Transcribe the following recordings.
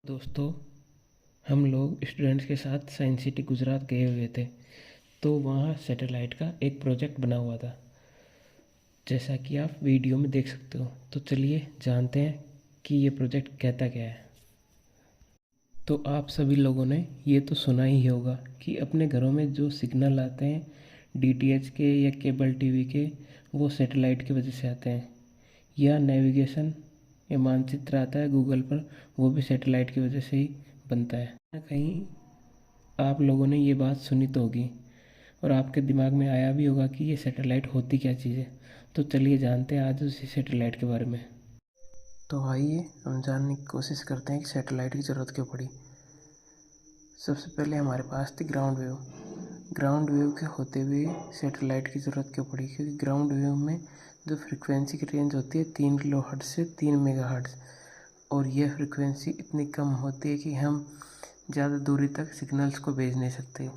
दोस्तों, हम लोग स्टूडेंट्स के साथ साइंस सिटी गुजरात गए हुए थे। तो वहाँ सैटेलाइट का एक प्रोजेक्ट बना हुआ था, जैसा कि आप वीडियो में देख सकते हो। तो चलिए जानते हैं कि ये प्रोजेक्ट कहता क्या है। तो आप सभी लोगों ने ये तो सुना ही होगा कि अपने घरों में जो सिग्नल आते हैं डीटीएच के या केबल टीवी के, वो सैटेलाइट की वजह से आते हैं। या नेविगेशन या मानचित्र आता है गूगल पर, वो भी सैटेलाइट की वजह से ही बनता है। कहीं आप लोगों ने ये बात सुनी तो होगी और आपके दिमाग में आया भी होगा कि ये सैटेलाइट होती क्या चीज़ है। तो चलिए जानते हैं आज उसी सैटेलाइट के बारे में। तो आइए हम जानने की कोशिश करते हैं कि सैटेलाइट की ज़रूरत क्यों पड़ी। सबसे पहले हमारे पास थी ग्राउंड वेव। ग्राउंड वेव के होते हुए सैटेलाइट की ज़रूरत क्यों पड़ी, क्योंकि ग्राउंड वेव में जो फ्रिक्वेंसी की रेंज होती है 3 किलोहर्ट्ज़ से 3 मेगाहर्ट्ज़, और यह फ्रिक्वेंसी इतनी कम होती है कि हम ज़्यादा दूरी तक सिग्नल्स को भेज नहीं सकते।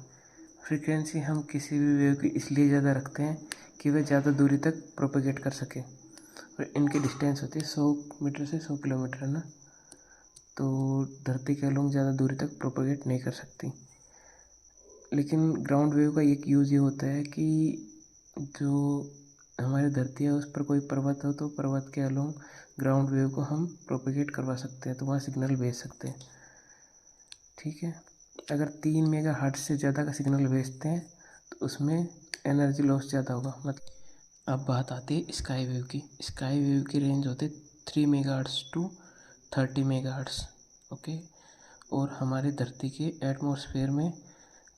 फ्रीक्वेंसी हम किसी भी वेव की इसलिए ज़्यादा रखते हैं कि वह ज़्यादा दूरी तक प्रोपेगेट कर सके, और इनकी डिस्टेंस होती है 100 मीटर से 100 किलोमीटर, है ना। तो धरती के लोग ज़्यादा दूरी तक प्रोपेगेट नहीं कर सकती। लेकिन ग्राउंड वेव का एक यूज़ ये होता है कि जो हमारी धरती है उस पर कोई पर्वत हो तो पर्वत के अलोंग ग्राउंड वेव को हम प्रोपेगेट करवा सकते हैं, तो वहाँ सिग्नल भेज सकते हैं। ठीक है, अगर 3 मेगाहर्ट्ज़ से ज़्यादा का सिग्नल भेजते हैं तो उसमें एनर्जी लॉस ज़्यादा होगा। मतलब अब बात आती है स्काई वेव की। स्काई वेव की रेंज होती है 3 मेगाहर्ट्ज़ टू 30 मेगाहर्ट्ज़। ओके, और हमारी धरती के एटमॉस्फेयर में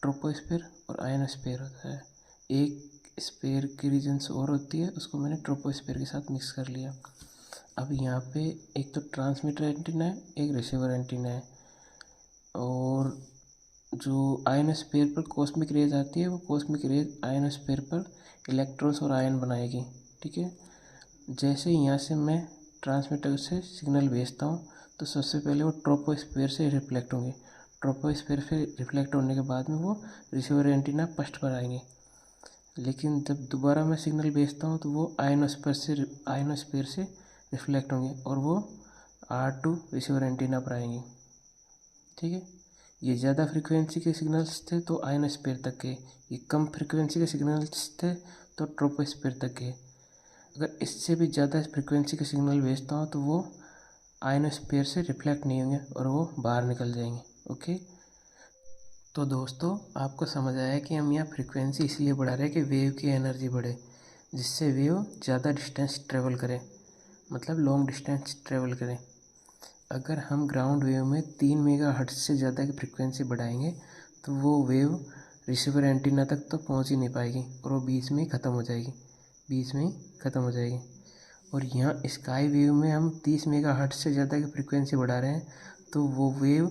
ट्रोपोस्फेयर और आयनोस्फेयर होता है। एक स्फेयर की रीजन्स और होती है, उसको मैंने ट्रोपोस्फेयर के साथ मिक्स कर लिया। अब यहाँ पे एक तो ट्रांसमीटर एंटीना है, एक रिसीवर एंटीना है, और जो आयनोस्फेयर पर कॉस्मिक रेज आती है वो कॉस्मिक रेज आयनोस्फेयर पर इलेक्ट्रॉन्स और आयन बनाएगी। ठीक है, जैसे यहाँ से मैं ट्रांसमीटर से सिग्नल भेजता हूँ तो सबसे पहले वो ट्रोपोस्फेयर से रिफ्लेक्ट होंगे। ट्रोपोस्फेयर से रिफ्लेक्ट होने के बाद में वो रिसीवर एंटीना फर्स्ट पर आएंगे। लेकिन जब दोबारा मैं सिग्नल भेजता हूँ तो वो आयनोस्फेयर से रिफ्लेक्ट होंगे और वो R2 रिसीवर एंटीना पर आएंगे। ठीक है, ये ज़्यादा फ्रिक्वेंसी के सिग्नल्स थे तो आयनोस्फेयर तक के, ये कम फ्रिक्वेंसी के सिग्नल्स थे तो ट्रोपोस्फेयर तक के। अगर इससे भी ज़्यादा फ्रिक्वेंसी के सिग्नल भेजता हूँ तो वो आयनोस्फेयर से रिफ्लेक्ट नहीं होंगे और वो बाहर निकल जाएंगे। ओके, तो दोस्तों आपको समझ आया कि हम यहाँ फ्रिक्वेंसी इसलिए बढ़ा रहे हैं कि वेव की एनर्जी बढ़े, जिससे वेव ज़्यादा डिस्टेंस ट्रेवल करे, मतलब लॉन्ग डिस्टेंस ट्रेवल करें। अगर हम ग्राउंड वेव में 3 मेगाहर्ट्ज़ से ज़्यादा की फ्रिक्वेंसी बढ़ाएंगे तो वो वेव रिसीवर एंटीना तक तो पहुंच ही नहीं पाएगी और वो बीच में ही ख़त्म हो जाएगी, बीच में ही ख़त्म हो जाएगी। और यहाँ स्काई वेव में हम 30 मेगाहर्ट्ज़ से ज़्यादा की फ्रिक्वेंसी बढ़ा रहे हैं तो वो वेव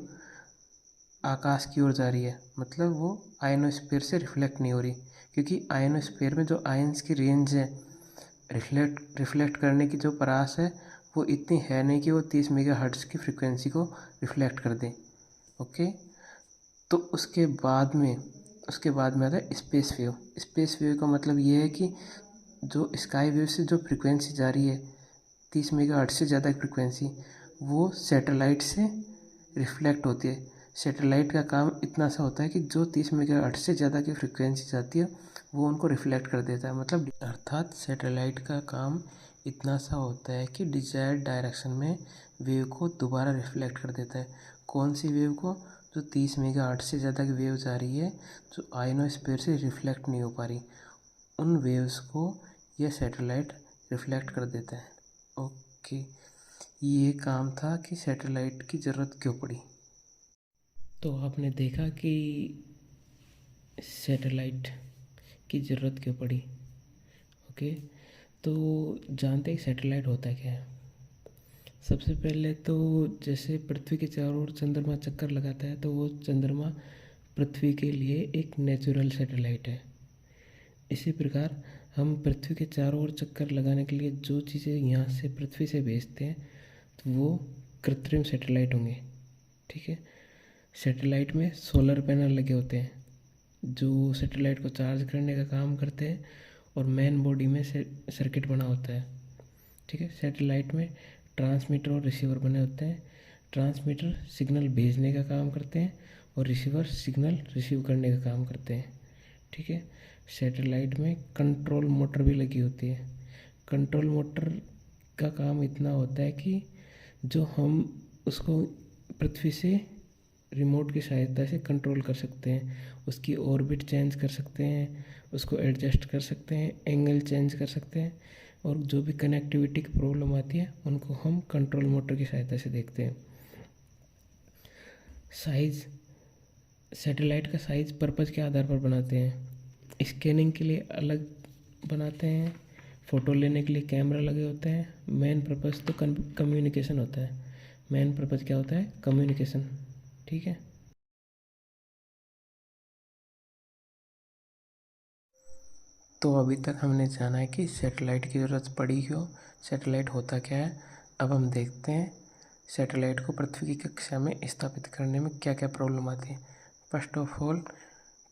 आकाश की ओर जा रही है, मतलब वो आयनोस्फीयर से रिफ्लेक्ट नहीं हो रही, क्योंकि आयनोस्फीयर में जो आयन्स की रेंज है रिफ्लेक्ट करने की जो परास है वो इतनी है नहीं कि वो 30 मेगाहर्ट्ज़ की फ्रिक्वेंसी को रिफ्लेक्ट कर दे। ओके, तो उसके बाद में आता है स्पेस वेव। स्पेस वेव का मतलब ये है कि जो स्काई वेव से जो फ्रिक्वेंसी जा रही है 30 मेगाहर्ट्ज़ से ज़्यादा की फ्रिक्वेंसी, वो सैटेलाइट से रिफ्लेक्ट होती है। सैटेलाइट का काम इतना सा होता है कि जो 30 मेगाहर्ट्ज़ से ज़्यादा की फ्रिक्वेंसी जाती है वो उनको रिफ्लेक्ट कर देता है। मतलब अर्थात सैटेलाइट का काम इतना सा होता है कि डिजायर्ड डायरेक्शन में वेव को दोबारा रिफ्लेक्ट कर देता है। कौन सी वेव को? जो 30 मेगाहर्ट्ज़ से ज़्यादा की वेव जा रही है, जो आयनोस्फीयर से रिफ्लेक्ट नहीं हो पा रही, उन वेव्स को यह सैटेलाइट रिफ्लेक्ट कर देता है। ओके, ये काम था कि सैटेलाइट की ज़रूरत क्यों पड़ी। तो आपने देखा कि सैटेलाइट की ज़रूरत क्यों पड़ी। ओके, तो जानते हैं सैटेलाइट होता क्या है। सबसे पहले तो जैसे पृथ्वी के चारों ओर चंद्रमा चक्कर लगाता है, तो वो चंद्रमा पृथ्वी के लिए एक नेचुरल सैटेलाइट है। इसी प्रकार हम पृथ्वी के चारों ओर चक्कर लगाने के लिए जो चीज़ें यहाँ से पृथ्वी से भेजते हैं तो वो कृत्रिम सैटेलाइट होंगे। ठीक है, सैटेलाइट में सोलर पैनल लगे होते हैं जो सैटेलाइट को चार्ज करने का काम करते हैं, और मेन बॉडी में सर्किट बना होता है। ठीक है, सैटेलाइट में ट्रांसमीटर और रिसीवर बने होते हैं। ट्रांसमीटर सिग्नल भेजने का काम करते हैं और रिसीवर सिग्नल रिसीव करने का काम करते हैं। ठीक है। सैटेलाइट में कंट्रोल मोटर भी लगी होती है। कंट्रोल मोटर का काम इतना होता है कि जो हम उसको पृथ्वी से रिमोट की सहायता से कंट्रोल कर सकते हैं, उसकी ऑर्बिट चेंज कर सकते हैं, उसको एडजस्ट कर सकते हैं, एंगल चेंज कर सकते हैं, और जो भी कनेक्टिविटी की प्रॉब्लम आती है उनको हम कंट्रोल मोटर की सहायता से देखते हैं। साइज़, सैटेलाइट का साइज़ पर्पज़ के आधार पर बनाते हैं। स्कैनिंग के लिए अलग बनाते हैं, फ़ोटो लेने के लिए कैमरा लगे होते हैं। मेन पर्पज़ तो कम्युनिकेशन होता है। मेन पर्पज़ क्या होता है? कम्युनिकेशन। ठीक है। तो अभी तक हमने जाना है कि सैटेलाइट की ज़रूरत पड़ी क्यों, सैटेलाइट होता क्या है। अब हम देखते हैं सैटेलाइट को पृथ्वी की कक्षा में स्थापित करने में क्या क्या प्रॉब्लम आती है। फर्स्ट ऑफ ऑल,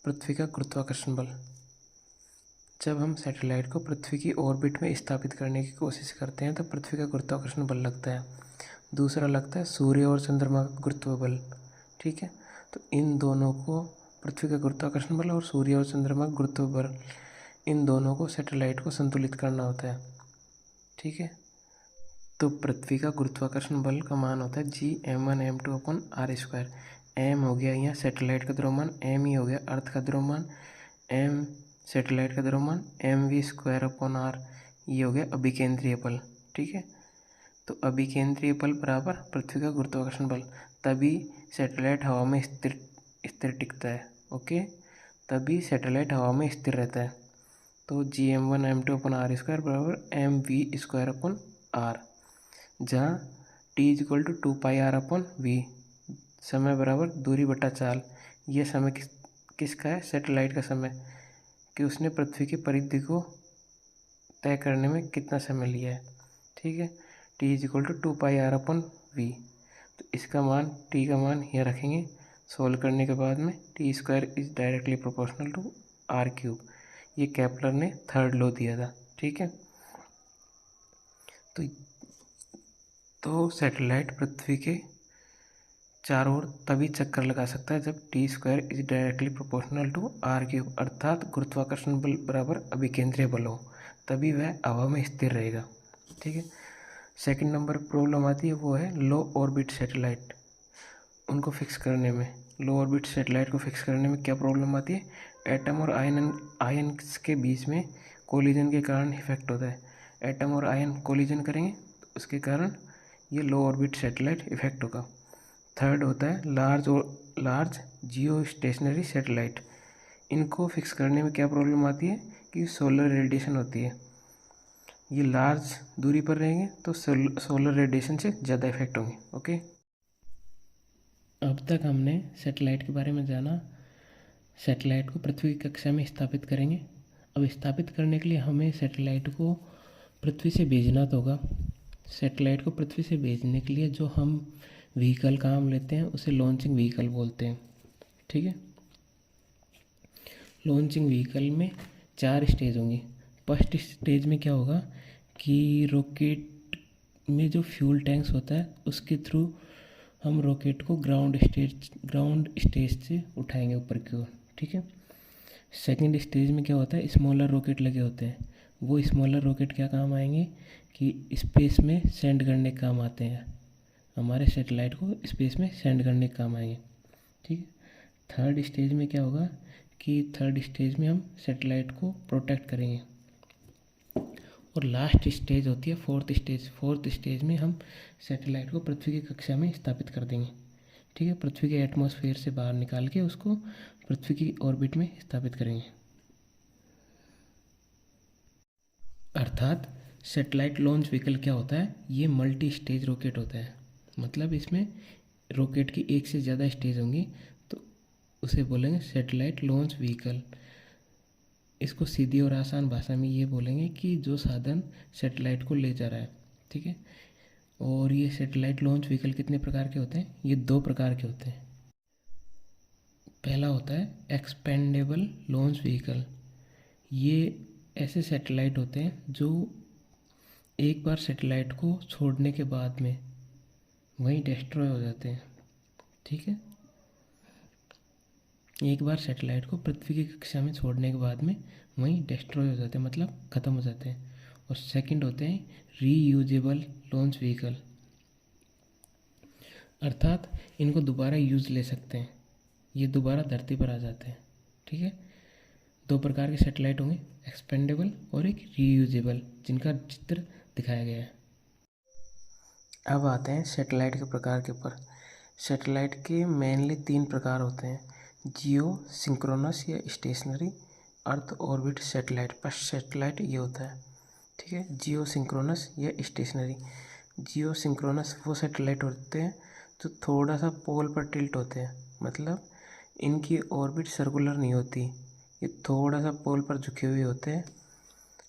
पृथ्वी का गुरुत्वाकर्षण बल। जब हम सैटेलाइट को पृथ्वी की ऑर्बिट में स्थापित करने की कोशिश करते हैं तो पृथ्वी का गुरुत्वाकर्षण बल लगता है। दूसरा लगता है सूर्य और चंद्रमा का गुरुत्व बल। ठीक है। तो इन दोनों को, पृथ्वी का गुरुत्वाकर्षण बल और सूर्य और चंद्रमा का गुरुत्व बल, इन दोनों को सैटेलाइट को संतुलित करना होता है। ठीक है। तो पृथ्वी का गुरुत्वाकर्षण बल का मान होता है G m1m2/r²। m हो गया यहाँ सैटेलाइट का द्रव्यमान, m ही हो गया अर्थ का द्रव्यमान, m सैटेलाइट का द्रव्यमान, mv²/r ये हो गया अभिकेंद्रीय बल। ठीक है। तो अभिकेंद्रीय बल बराबर पृथ्वी का गुरुत्वाकर्षण बल, तभी सैटेलाइट हवा में स्थिर टिकता है। ओके, तभी सैटेलाइट हवा में स्थिर रहता है। तो Gm1m2/r² बराबर mv²/r, जहाँ t = 2πr/v, समय बराबर दूरी बटा चाल। यह समय किसका है? सैटेलाइट का समय, कि उसने पृथ्वी की परिधि को तय करने में कितना समय लिया है। ठीक है। t = 2πr/v। तो इसका मान, t का मान यहाँ रखेंगे। सोल्व करने के बाद में t² is directly proportional to r³। ये केपलर ने थर्ड लॉ दिया था। ठीक है। तो सैटेलाइट पृथ्वी के चारों ओर तभी चक्कर लगा सकता है जब t² is directly proportional to r³, अर्थात गुरुत्वाकर्षण बल बराबर अभिकेंद्रीय बल हो, तभी वह हवा में स्थिर रहेगा। ठीक है। सेकंड नंबर प्रॉब्लम आती है, वो है लो ऑर्बिट सैटेलाइट। उनको फिक्स करने में, लो ऑर्बिट सैटेलाइट को फिक्स करने में क्या प्रॉब्लम आती है? एटम और आयन्स के बीच में कोलिजन के कारण इफेक्ट होता है। एटम और आयन कोलिजन करेंगे तो उसके कारण ये लो ऑर्बिट सैटेलाइट इफेक्ट होगा। थर्ड होता है लार्ज जियो स्टेशनरी सैटेलाइट। इनको फिक्स करने में क्या प्रॉब्लम आती है कि सोलर रेडिएशन होती है। ये लार्ज दूरी पर रहेंगे तो सोलर रेडिएशन से ज़्यादा इफेक्ट होंगे। ओके, अब तक हमने सैटेलाइट के बारे में जाना। सैटेलाइट को पृथ्वी की कक्षा में स्थापित करेंगे। अब स्थापित करने के लिए हमें सैटेलाइट को पृथ्वी से भेजना तो होगा। सैटेलाइट को पृथ्वी से भेजने के लिए जो हम व्हीकल काम लेते हैं उसे लॉन्चिंग व्हीकल बोलते हैं। ठीक है। लॉन्चिंग व्हीकल में 4 स्टेज होंगी। फर्स्ट स्टेज में क्या होगा कि रॉकेट में जो फ्यूल टैंक्स होता है उसके थ्रू हम रॉकेट को ग्राउंड स्टेज से उठाएंगे ऊपर की ओर। ठीक है। सेकंड स्टेज में क्या होता है, स्मॉलर रॉकेट लगे होते हैं। वो स्मॉलर रॉकेट क्या काम आएंगे कि स्पेस में सेंड करने के काम आते हैं, हमारे सैटेलाइट को स्पेस में सेंड करने के काम आएंगे। ठीक है। थर्ड स्टेज में क्या होगा कि थर्ड स्टेज में हम सैटेलाइट को प्रोटेक्ट करेंगे। और लास्ट स्टेज होती है फोर्थ स्टेज। फोर्थ स्टेज में हम सैटेलाइट को पृथ्वी की कक्षा में स्थापित कर देंगे। ठीक है। पृथ्वी के एटमॉस्फेयर से बाहर निकाल के उसको पृथ्वी की ऑर्बिट में स्थापित करेंगे। अर्थात सैटेलाइट लॉन्च व्हीकल क्या होता है, ये मल्टी स्टेज रॉकेट होता है। मतलब इसमें रॉकेट की एक से ज़्यादा स्टेज होंगी तो उसे बोलेंगे सैटेलाइट लॉन्च व्हीकल। इसको सीधी और आसान भाषा में ये बोलेंगे कि जो साधन सैटेलाइट को ले जा रहा है। ठीक है। और ये सैटेलाइट लॉन्च व्हीकल कितने प्रकार के होते हैं? ये 2 प्रकार के होते हैं। पहला होता है एक्सपेंडेबल लॉन्च व्हीकल। ये ऐसे सैटेलाइट होते हैं जो एक बार सैटेलाइट को छोड़ने के बाद में, वहीं डिस्ट्रॉय हो जाते हैं। ठीक है, एक बार सैटेलाइट को पृथ्वी की कक्षा में छोड़ने के बाद में वहीं डिस्ट्रॉय हो जाते हैं, मतलब ख़त्म हो जाते हैं। और सेकंड होते हैं रीयूजेबल लॉन्च व्हीकल, अर्थात इनको दोबारा यूज़ ले सकते हैं, ये दोबारा धरती पर आ जाते हैं। ठीक है, दो प्रकार के सैटेलाइट होंगे, एक्सपेंडेबल और एक रीयूजेबल, जिनका चित्र दिखाया गया है। अब आते हैं सैटेलाइट के प्रकार के ऊपर। सैटेलाइट के मेनली 3 प्रकार होते हैं, जियो सिंक्रोनस या stationary, earth orbit satellite. First satellite ये होता है। ठीक है, जियो सिंक्रोनस या स्टेशनरी। जियो सिंक्रोनस वो सैटेलाइट होते हैं जो थोड़ा सा पोल पर टिल्ट होते हैं, मतलब इनकी ऑर्बिट सर्कुलर नहीं होती, ये थोड़ा सा पोल पर झुके हुए होते हैं,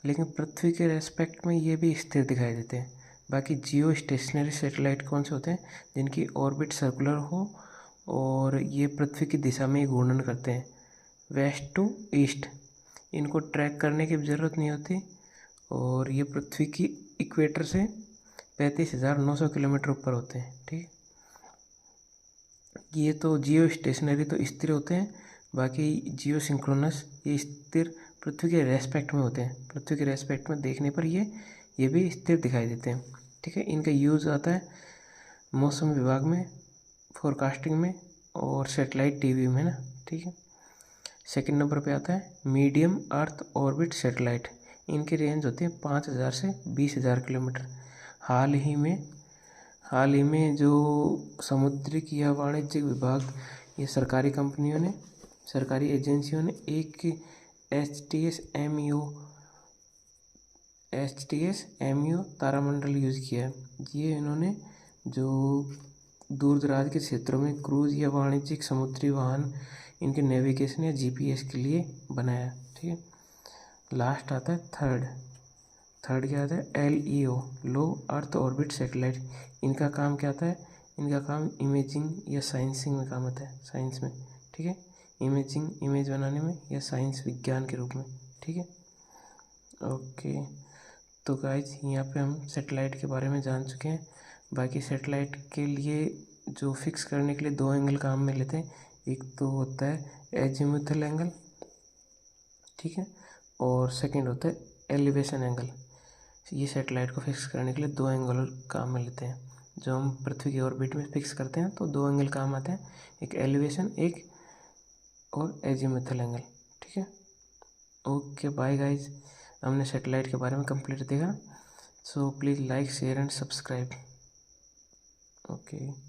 लेकिन पृथ्वी के रेस्पेक्ट में ये भी स्थिर दिखाई देते हैं। बाकी जियो स्टेशनरी सैटेलाइट कौन से होते हैं, जिनकी ऑर्बिट सर्कुलर हो और ये पृथ्वी की दिशा में ही घूर्णन करते हैं, वेस्ट टू ईस्ट। इनको ट्रैक करने की ज़रूरत नहीं होती और ये पृथ्वी की इक्वेटर से 35,900 किलोमीटर ऊपर होते हैं। ठीक, ये तो जियो स्टेशनरी तो स्थिर होते हैं, बाकी जियो सिंक्रोनस ये स्थिर पृथ्वी के रेस्पेक्ट में होते हैं, पृथ्वी के रेस्पेक्ट में देखने पर ये भी स्थिर दिखाई देते हैं। ठीक है, इनका यूज़ आता है मौसम विभाग में, फोरकास्टिंग में और सैटेलाइट टीवी में ना। ठीक है, सेकंड नंबर पे आता है मीडियम अर्थ ऑर्बिट सैटेलाइट। इनकी रेंज होती है 5,000 से 20,000 किलोमीटर। हाल ही में जो समुद्रिक या वाणिज्यिक विभाग, ये सरकारी कंपनियों ने, सरकारी एजेंसियों ने एक H T S M U तारामंडल यूज़ किया है। ये इन्होंने जो दूर दराज के क्षेत्रों में क्रूज़ या वाणिज्यिक समुद्री वाहन, इनके नेविगेशन या जीपीएस के लिए बनाया। ठीक है, लास्ट आता है थर्ड क्या आता है, LEO लो अर्थ ऑर्बिट सैटेलाइट। इनका काम क्या आता है, इनका काम इमेजिंग या साइंसिंग में काम आता है, साइंस में। ठीक है, इमेज बनाने में या साइंस विज्ञान के रूप में। ठीक है, ओके। तो गाइज यहाँ पे हम सैटेलाइट के बारे में जान चुके हैं। बाकी सैटेलाइट के लिए जो फिक्स करने के लिए 2 एंगल काम में लेते हैं, एक तो होता है एजीमुथल एंगल, ठीक है, और सेकंड होता है एलिवेशन एंगल। ये सैटेलाइट को फिक्स करने के लिए 2 एंगल काम में लेते हैं। जो हम पृथ्वी की ऑर्बिट में फिक्स करते हैं तो 2 एंगल काम आते हैं, एक एलिवेशन एक और एजीमुथल एंगल। ठीक है, ओके बाय गाइज। हमने सैटेलाइट के बारे में कंप्लीट देखा। So please like share and subscribe. Okay.